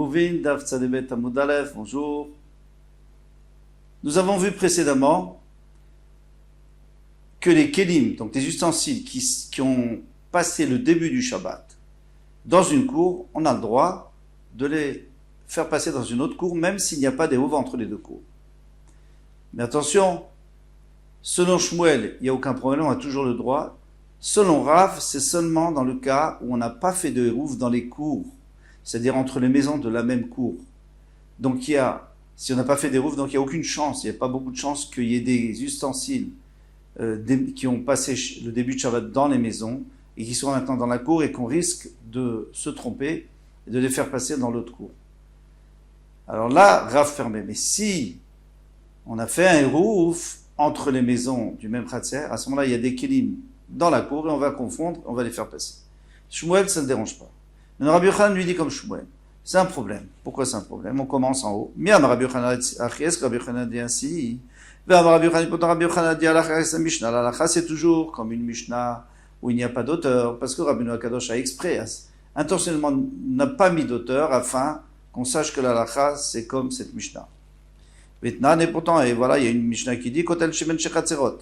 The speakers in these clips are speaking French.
Eruvin, Daf Tzadebet Amud Aleph, bonjour. Nous avons vu précédemment que les kelim, donc les ustensiles qui ont passé le début du Shabbat dans une cour, on a le droit de les faire passer dans une autre cour, même s'il n'y a pas d'éruv entre les deux cours. Mais attention, selon Shmuel, il n'y a aucun problème, on a toujours le droit. Selon Rav, c'est seulement dans le cas où on n'a pas fait de éruv dans les cours, c'est-à-dire entre les maisons de la même cour. Donc si on n'a pas fait d'éruv, donc il n'y a aucune chance, il n'y a pas beaucoup de chance qu'il y ait des ustensiles qui ont passé le début de Shabbat dans les maisons et qui sont maintenant dans la cour et qu'on risque de se tromper et de les faire passer dans l'autre cour. Alors là, Rav fermé. Mais si on a fait un éruv entre les maisons du même Khatser, à ce moment-là, il y a des kelim dans la cour et on va confondre, on va les faire passer. Shmuel, ça ne dérange pas. Mais Rabbi Yochanan lui dit comme Shmuel. C'est un problème. Pourquoi c'est un problème? On commence en haut. Miam Rabbi Yochanan, est-ce que Rabbi Yochanan dit ainsi? Rabbi Yochanan dit Alakha, Mishnah. L'Alakha, c'est toujours comme une Mishnah où il n'y a pas d'auteur, parce que Rabbi Noah Kadosh a exprès, intentionnellement n'a pas mis d'auteur afin qu'on sache que l'Alakha, c'est comme cette Mishnah. Vitnan, et pourtant, et voilà, il y a une Mishnah qui dit Kotel Shemen Shechatzerot.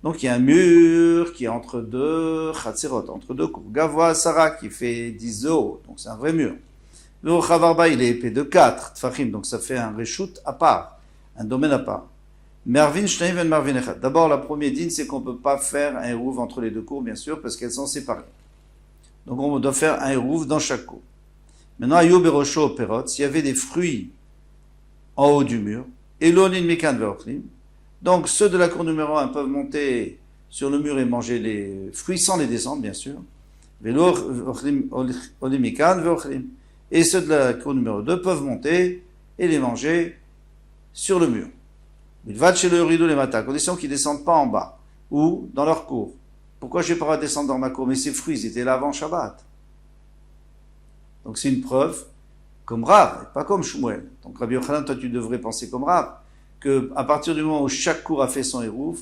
Donc il y a un mur qui est entre deux Chatzerot, entre deux cours. Gavoa Sarah qui fait 10 euros, donc c'est un vrai mur. Le Chavarba, il est épais de 4 Tfachim, donc ça fait un reshoot à part, un domaine à part. Mervin Shneim et Mervin Echad. D'abord, la première dîne, c'est qu'on ne peut pas faire un éruv entre les deux cours, bien sûr, parce qu'elles sont séparées. Donc on doit faire un éruv dans chaque cour. Maintenant, Ayub et Rosho Perot, s'il y avait des fruits en haut du mur, Elonin Mikan Veochlim, donc ceux de la cour numéro 1 peuvent monter sur le mur et manger les fruits sans les descendre, bien sûr. Et ceux de la cour numéro 2 peuvent monter et les manger sur le mur. Il va chez le rideau les matins, à condition qu'ils ne descendent pas en bas ou dans leur cour. Pourquoi je n'ai pas à descendre dans ma cour? Mais ces fruits, ils étaient là avant Shabbat. Donc c'est une preuve comme Rav, pas comme Shmuel. Donc Rabbi Yochanan, toi tu devrais penser comme Rav, que à partir du moment où chaque cour a fait son éruv,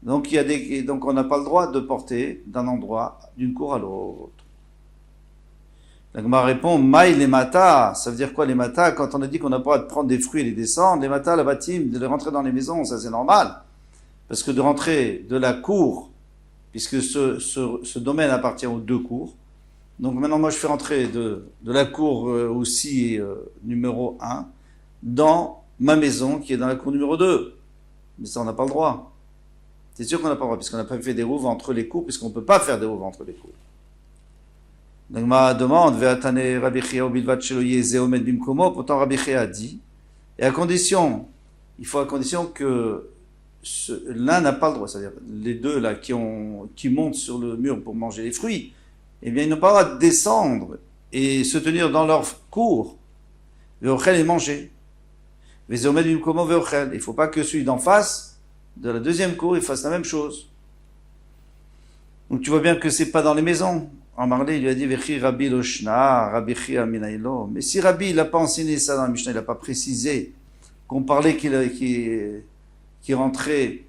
donc on n'a pas le droit de porter d'un endroit, d'une cour à l'autre. La Gemara répond, Maï les matas, ça veut dire quoi les matas? Quand on a dit qu'on n'a pas le droit de prendre des fruits et les descendre, les matas, la bâtime, de les rentrer dans les maisons, ça c'est normal. Parce que de rentrer de la cour, puisque ce domaine appartient aux deux cours, donc maintenant moi je fais rentrer de la cour aussi numéro 1 dans ma maison qui est dans la cour numéro 2. Mais ça on n'a pas le droit. C'est sûr qu'on n'a pas le droit, puisqu'on n'a pas fait des rouves entre les cours, puisqu'on ne peut pas faire des rouves entre les cours. Donc ma demande, pourtant Rabbi Chia a dit, et il faut à condition que l'un n'a pas le droit, c'est-à-dire les deux là qui montent sur le mur pour manger les fruits, eh bien ils n'ont pas le droit de descendre et se tenir dans leur cour, et manger. Il ne faut pas que celui d'en face, de la deuxième cour, il fasse la même chose. Donc tu vois bien que c'est pas dans les maisons. En Marley, il lui a dit Vechi Rabbi Loshna, Rabbi Chia Minailo. Mais si Rabbi il n'a pas enseigné ça dans la Mishnah, il n'a pas précisé qu'on parlait qu'il rentrait,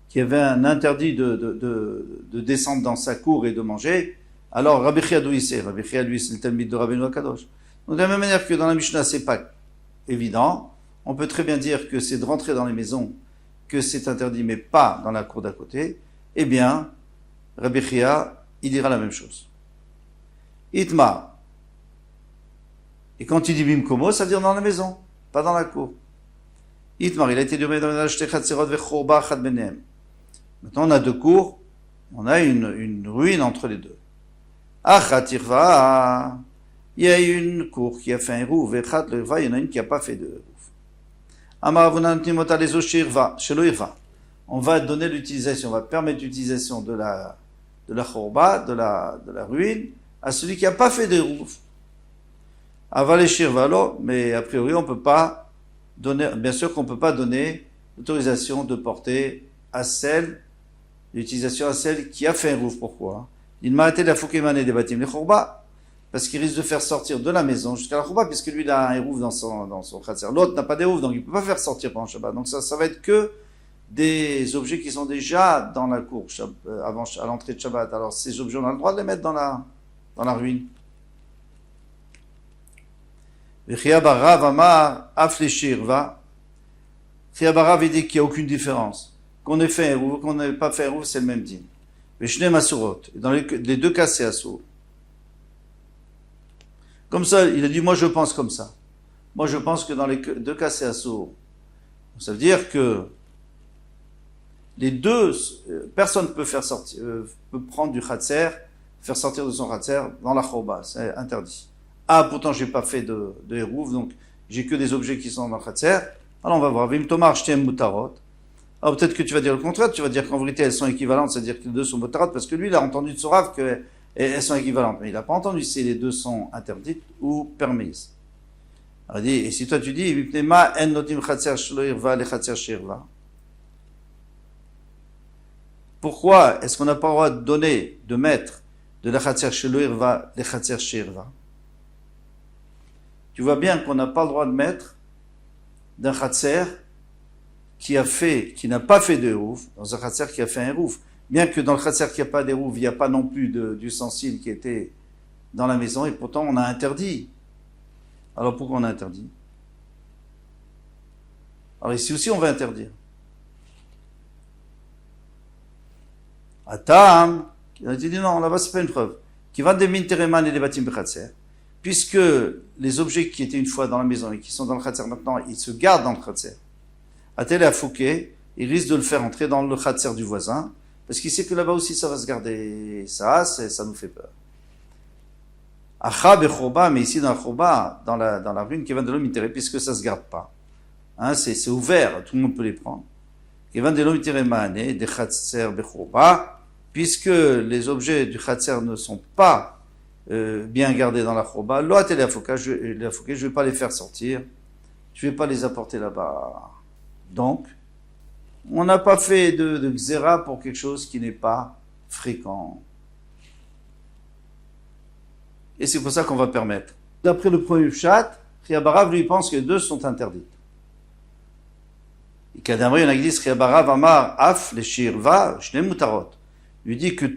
qu'il y avait un interdit de descendre dans sa cour et de manger, alors Rabbi Chia d'où il sait? Rabbi Chia lui c'est le Talmid de Rabbi Noah Kadosh. Donc de la même manière que dans la Mishnah c'est pas évident, on peut très bien dire que c'est de rentrer dans les maisons que c'est interdit mais pas dans la cour d'à côté. Eh bien, Rabbi Chia il dira la même chose. Itma. Et quand il dit bimkomo, ça veut dire dans la maison, pas dans la cour. Itmar, il a été donné dans la benem. Maintenant, on a deux cours, on a une ruine entre les deux. Achatirva, il y a une cour qui a fait un rouf, et il y en a une qui n'a pas fait de rouf. Amaravunantimota les oshirva, shelo irva. On va donner l'utilisation, on va permettre l'utilisation de la chorba, de la ruine, à celui qui n'a pas fait de rouf. Avaleshir valo, mais a priori on peut pas donner, bien sûr qu'on peut pas donner l'autorisation de porter à l'utilisation à celle qui a fait un rouf. Pourquoi? Il m'a été la foukemane des bâtiments les chorba, parce qu'il risque de faire sortir de la maison jusqu'à la chorba, puisque lui il a un rouf dans son khatser. L'autre n'a pas de rouf, donc il peut pas faire sortir pendant Shabbat. Donc ça va être que des objets qui sont déjà dans la cour avant à l'entrée de Shabbat. Alors ces objets on a le droit de les mettre dans la ruine. V'chiabarav amar afleshirva. Chiabarav il dit qu'il n'y a aucune différence. Qu'on ait fait un eruv, qu'on n'ait pas fait un eruv, c'est le même din. V'shne masurot. Dans les deux cas, c'est assour. Comme ça, il a dit, moi je pense comme ça. Moi je pense que dans les deux cas, c'est assour. Ça veut dire que les deux, personne peut faire sortir, peut prendre du khatser, faire sortir de son khatser dans la choba, c'est interdit. Ah, pourtant j'ai pas fait de hérouv, donc j'ai que des objets qui sont dans le khatser. Alors on va voir. Vim tomar shtem mutarot. Alors peut-être que tu vas dire le contraire, tu vas dire qu'en vérité elles sont équivalentes, c'est-à-dire que les deux sont mutarot, parce que lui il a entendu de Sorav qu'elles sont équivalentes, mais il n'a pas entendu si les deux sont interdites ou permises. Alors il dit, et si toi tu dis, vipnema en notim khatser shelo irva le khatser shirva. Pourquoi est-ce qu'on n'a pas le droit de donner, de mettre de la khatser shelo irva le khatser shirva? Tu vois bien qu'on n'a pas le droit de mettre d'un khatser qui n'a pas fait de hérouf, dans un khatser qui a fait un hérouf. Bien que dans le khatser qui n'a pas d'hérouf, il n'y a pas non plus d'ustensile qui était dans la maison, et pourtant on a interdit. Alors pourquoi on a interdit? Alors ici aussi on va interdire. Atam, il a dit non, là-bas c'est pas une preuve. Qui va des mintereman et des batim b'khatser, puisque les objets qui étaient une fois dans la maison et qui sont dans le khatser maintenant, ils se gardent dans le khatser. Atel et Afouké, il risque de le faire entrer dans le khatser du voisin, parce qu'il sait que là-bas aussi ça va se garder. Ça nous fait peur. Acha bechoba, mais ici dans la choba, dans la rune, qui va de l'homme intérêt, puisque ça se garde pas. Hein, c'est ouvert, tout le monde peut les prendre. Qui va de l'homme intérêt mané, des khatser bechoba, puisque les objets du khatser ne sont pas bien gardés dans la choba, lo atel et Afouké, je vais pas les faire sortir, je vais pas les apporter là-bas. Donc, on n'a pas fait de xéra pour quelque chose qui n'est pas fréquent. Et c'est pour ça qu'on va permettre. D'après le premier pshat, Chiabarav lui pense que les deux sont interdites. Et Kadamri, on a dit Chiabarav amar af le shirva shne mutarot. Lui dit que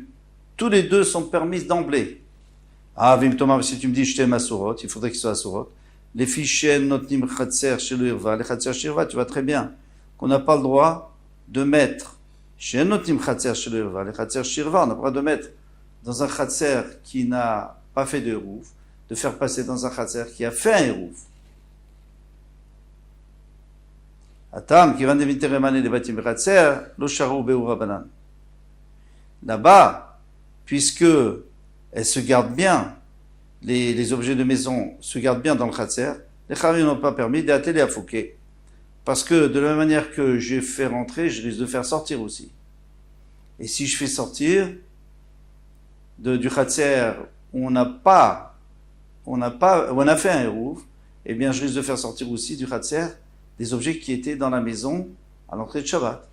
tous les deux sont permis d'emblée. Ah, Vim Tomar, si tu me dis shte masurot, il faudrait qu'ils soient asurot. Les fichiers notnim khatser shelo irva, les khatser shirva, tu vois très bien qu'on n'a pas le droit de mettre chez notnim khatser shelo irva, les khatser shirva, on n'a pas le droit de mettre dans un khatser qui n'a pas fait de hérouf, de faire passer dans un khatser qui a fait un hérouf. Atam, qui va d'éviter remaner les batim khatser, lo sharu beura banan. Là-bas, puisque elles se gardent bien, les objets de maison se gardent bien dans le khatser, les kharim n'ont pas permis d'atteler à Fouquet. Parce que de la même manière que j'ai fait rentrer, je risque de faire sortir aussi. Et si je fais sortir du khatser où on a fait un hérouf, eh bien je risque de faire sortir aussi du khatser des objets qui étaient dans la maison à l'entrée de Shabbat.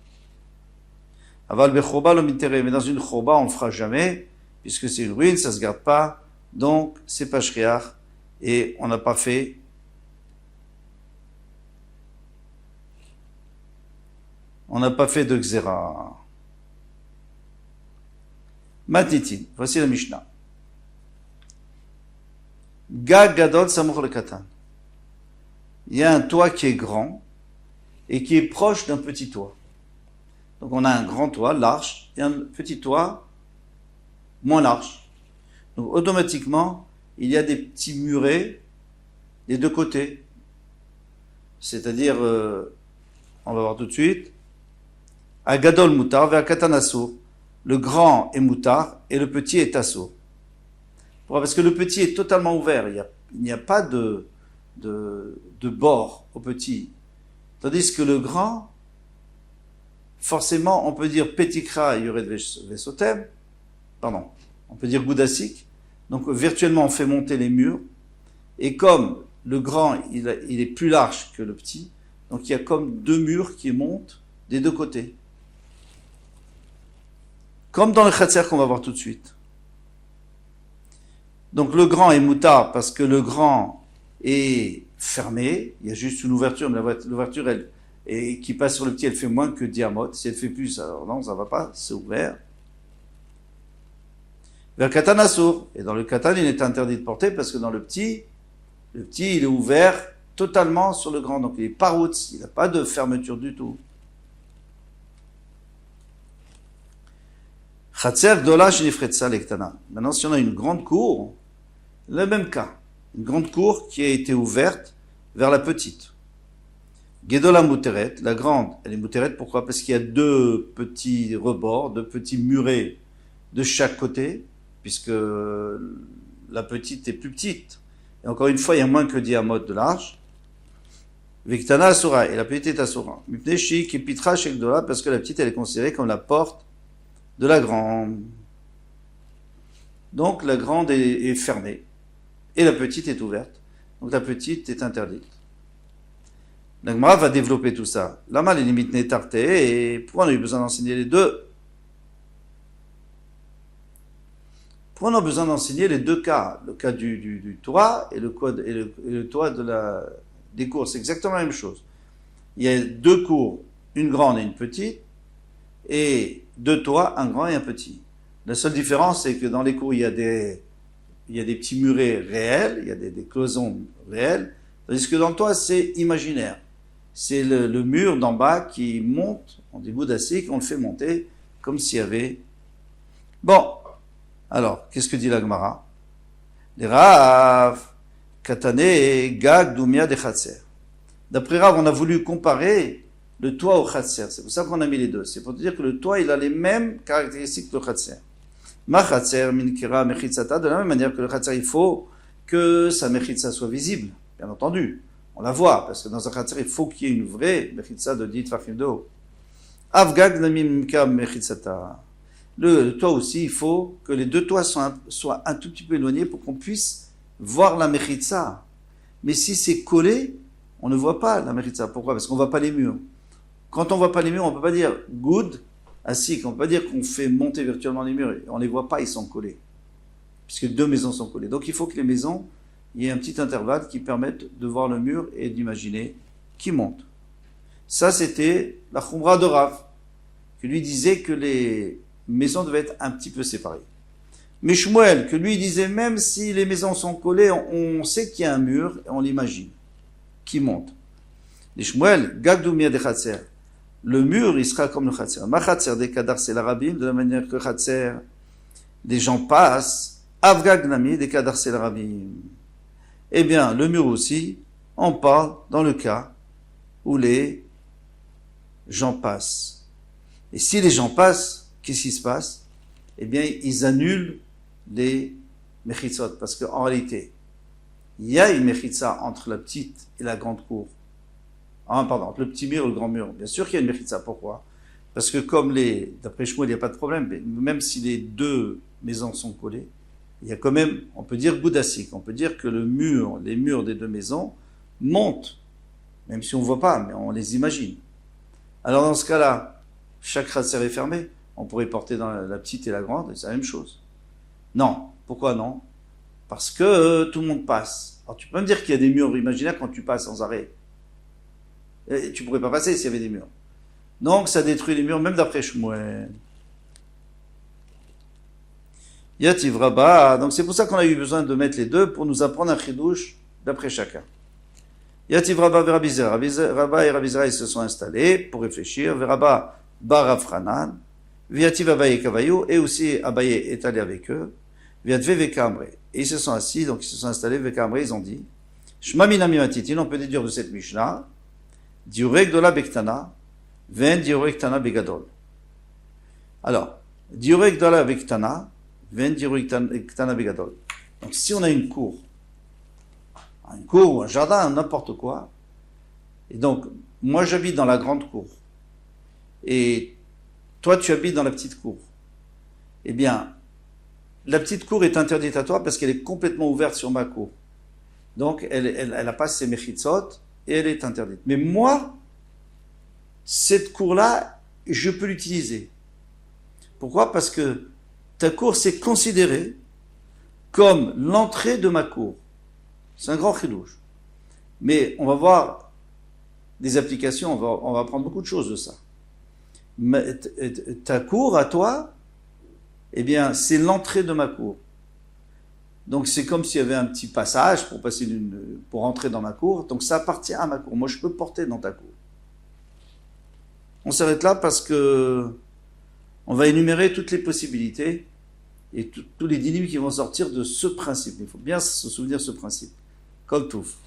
Aval bechoba lo mintere, mais dans une choba on ne le fera jamais, puisque c'est une ruine, ça se garde pas, donc c'est pas shriach, et on n'a pas fait de xéra. Matnitin, voici la Mishnah. Gag gadol samour le katan. Il y a un toit qui est grand et qui est proche d'un petit toit. Donc on a un grand toit large et un petit toit moins large. Donc automatiquement, il y a des petits murets des deux côtés. C'est-à-dire, on va voir tout de suite, Agadol mutar vers katan assour. Le grand est mutar et le petit est assour. Pourquoi? Parce que le petit est totalement ouvert. Il n'y a pas de bord au petit. Tandis que le grand, forcément, on peut dire Petikra Yored Vesotem, pardon, on peut dire Goudassik. Donc virtuellement, on fait monter les murs. Et comme le grand, il est plus large que le petit, donc il y a comme deux murs qui montent des deux côtés. Comme dans le khatser qu'on va voir tout de suite. Donc le grand est moutar parce que le grand est fermé, il y a juste une ouverture, mais l'ouverture qui passe sur le petit, elle fait moins que diamot. Si elle fait plus, alors non, ça va pas, c'est ouvert. Vers katan assour. Et dans le katan, il est interdit de porter parce que dans le petit, Le petit, il est ouvert totalement sur le grand. Donc il est paroutz, il n'a pas de fermeture du tout. Chatser gdola shenifretza lektana. Maintenant, si on a une grande cour, le même cas. Une grande cour qui a été ouverte vers la petite. Gedola muteret, la grande, elle est muteret, pourquoi? Parce qu'il y a deux petits rebords, deux petits murets de chaque côté, puisque la petite est plus petite. Et encore une fois, il y a moins que 10 amot de large. Viktana asura, et la petite est asura. Mipne shik et pitra shek gdola, parce que la petite, elle est considérée comme la porte de la grande. Donc la grande est fermée, et la petite est ouverte. Donc la petite est interdite. La Gemara va développer tout ça. Lama les limites nétarté, et pourquoi on a eu besoin d'enseigner les deux? Pourquoi on a besoin d'enseigner les deux cas? Le cas du Torah et le Torah des cours. C'est exactement la même chose. Il y a deux cours, une grande et une petite, et deux Torah, un grand et un petit. La seule différence, c'est que dans les cours, il y a des petits murets réels, il y a des cloisons réelles, tandis que dans le Torah, c'est imaginaire. C'est le mur d'en bas qui monte, on dit boudassik, on le fait monter, comme s'il y avait... Bon, alors, qu'est-ce que dit la Gemara? Les Rav, Katane, Gag, Doumia, de Khatser. D'après Rav, on a voulu comparer le toit au Khatser. C'est pour ça qu'on a mis les deux. C'est pour dire que le toit, il a les mêmes caractéristiques que le Khatser. Ma Khatser, Minkira, Mechitsata, de la même manière que le Khatser, il faut que sa Mechitsa soit visible, bien entendu. On la voit, parce que dans un Khatser, il faut qu'il y ait une vraie Mechitsa de 10 Tfachim de haut. Avgag, Namim, Mika, Mechitsata. Le toit aussi, il faut que les deux toits soient un tout petit peu éloignés pour qu'on puisse voir la Mechitsa. Mais si c'est collé, on ne voit pas la Mechitsa. Pourquoi? Parce qu'on ne voit pas les murs. Quand on ne voit pas les murs, on ne peut pas dire good, asik. On ne peut pas dire qu'on fait monter virtuellement les murs. On ne les voit pas, ils sont collés. Puisque deux maisons sont collées. Donc il faut que les maisons, il y ait un petit intervalle qui permette de voir le mur et d'imaginer qui monte. Ça, c'était la Khumra de Rav, qui lui disait que les maisons devaient être un petit peu séparées. Mais Shmuel, que lui disait, même si les maisons sont collées, on sait qu'il y a un mur, et on l'imagine, qui monte. Les Shmuel, Gagdoumia de Khatser, le mur, il sera comme le Khatser. Ma Khatser des Kadar, c'est l'Arabim, de la manière que Khatser, les gens passent, Avgagnami des Kadar, c'est l'Arabim. Eh bien, le mur aussi, on parle dans le cas où les gens passent. Et si les gens passent, qu'est-ce qui se passe? Eh bien, ils annulent les mechitzot. Parce qu'en réalité, il y a une mechitza entre la petite et la grande cour. Entre le petit mur et le grand mur. Bien sûr qu'il y a une mechitza. Pourquoi? Parce que d'après Shmuel, il n'y a pas de problème. Mais même si les deux maisons sont collées, il y a quand même, on peut dire boudassik. On peut dire que les murs des deux maisons montent. Même si on ne voit pas, mais on les imagine. Alors dans ce cas-là, chaque khatser est fermé. On pourrait porter dans la petite et la grande, et c'est la même chose. Non. Pourquoi non? Parce que tout le monde passe. Alors tu peux me dire qu'il y a des murs imaginaires quand tu passes sans arrêt. Et tu pourrais pas passer s'il y avait des murs. Donc ça détruit les murs, même d'après Shmuel. Yativ Rabba. Donc c'est pour ça qu'on a eu besoin de mettre les deux, pour nous apprendre un chidouche d'après chacun. Yativ Rabba Verabizera. Rabba et Rabizera, ils se sont installés pour réfléchir. Verabba Barafranan. Viativ Abaye Kavayo, et aussi Abaye est allé avec eux. Viatve Vekambre. Et ils se sont assis, donc ils se sont installés, Vekambre, ils ont dit, Shma minami matitin, on peut déduire de cette Mishnah, Diurek dola bektana, ven diurek tana begadol. Alors, Diurek dola bektana, ven diurek tana begadol. Donc si on a une cour ou un jardin, n'importe quoi, et donc, moi j'habite dans la grande cour, et toi, tu habites dans la petite cour. Eh bien, la petite cour est interdite à toi parce qu'elle est complètement ouverte sur ma cour. Donc, elle a pas ses mechitzot et elle est interdite. Mais moi, cette cour-là, je peux l'utiliser. Pourquoi? Parce que ta cour, c'est considéré comme l'entrée de ma cour. C'est un grand chidouche. Mais on va voir des applications, on va apprendre beaucoup de choses de ça. Ta cour à toi, eh bien, c'est l'entrée de ma cour. Donc c'est comme s'il y avait un petit passage pour entrer dans ma cour. Donc ça appartient à ma cour. Moi je peux porter dans ta cour. On s'arrête là parce que on va énumérer toutes les possibilités et tous les dinim qui vont sortir de ce principe. Il faut bien se souvenir de ce principe. Kol Touf.